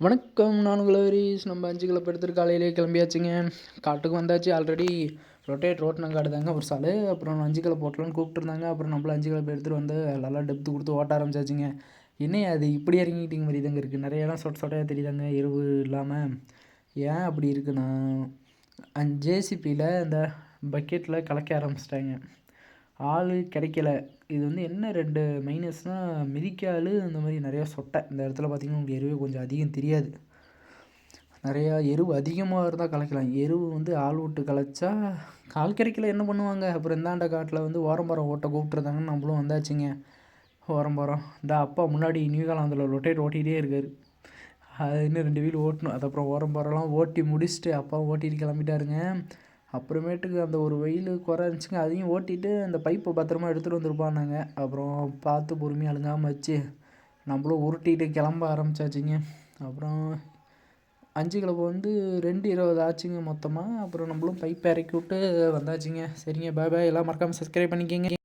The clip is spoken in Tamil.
வணக்கம். நான் உங்கள் ஹரிஷ். நம்ம 5 கிலோ எடுத்துட்டு காலையிலேயே கிளம்பியாச்சுங்க. காட்டுக்கு வந்தாச்சு. ஆல்ரெடி ரோட்டினம் காடு தாங்க ஒரு சால். அப்புறம் 5 கிலோ போட்டலான்னு கூப்பிட்டுருந்தாங்க. அப்புறம் நம்மளும் 5 கிலோ எடுத்துகிட்டு வந்து நல்லா டெப்த்து கொடுத்து ஓட்ட ஆரம்பிச்சாச்சுங்க. என்னையா அது இப்படி இறங்கிட்டிங்க மாதிரி தாங்க இருக்குது. நிறைய இடம் சொட்டையாக தெரியுதாங்க எருவு இல்லாமல். ஏன் அப்படி இருக்குன்னா ஜேசிபியில் இந்த பக்கெட்டில் கலக்க ஆரம்பிச்சிட்டாங்க. ஆள் கிடைக்கல. இது வந்து என்ன 2 மைனஸ்னால் மிதிக்கால் இந்த மாதிரி நிறையா சொட்டை. இந்த இடத்துல பார்த்திங்கன்னா உங்களுக்கு எருவே கொஞ்சம் அதிகம் தெரியாது. நிறையா எருவு அதிகமாக இருந்தால் கலைக்கலாம். எருவு வந்து ஆள் விட்டு கலைச்சா கால் கிடைக்கல என்ன பண்ணுவாங்க. அப்புறம் இந்தாண்ட காட்டில் வந்து ஓரம்பரம் ஓட்ட கூப்பிட்ருந்தாங்கன்னு நம்மளும் வந்தாச்சுங்க. ஓரம்பரம் இந்த அப்பா முன்னாடி நியூகாலாந்தில் ஓட்டிகிட்டே இருக்கார். அது இன்னும் 2 வீல் ஓட்டணும். அது அப்புறம் ஓரம்பரம்லாம் ஓட்டி முடிச்சுட்டு அப்பா ஓட்டிட்டு கிளம்பிட்டாருங்க. அப்புறமேட்டுக்கு அந்த ஒரு வெயில் குறைஞ்சிங்க. அதையும் ஓட்டிட்டு அந்த பைப்பை பத்திரமா எடுத்துகிட்டு வந்துருப்பானாங்க. அப்புறம் பார்த்து பொறுமையாக அழுங்காமல் வச்சு நம்மளும் உருட்டிட்டு கிளம்ப ஆரம்பித்தாச்சுங்க. அப்புறம் 5 கிலோ வந்து 2:20 ஆச்சுங்க மொத்தமாக. அப்புறம் நம்மளும் பைப்பை இறக்கி விட்டு வந்தாச்சுங்க. சரிங்க, பாய் பாய். எல்லாம் மறக்காமல் சப்ஸ்கிரைப் பண்ணிக்கோங்க.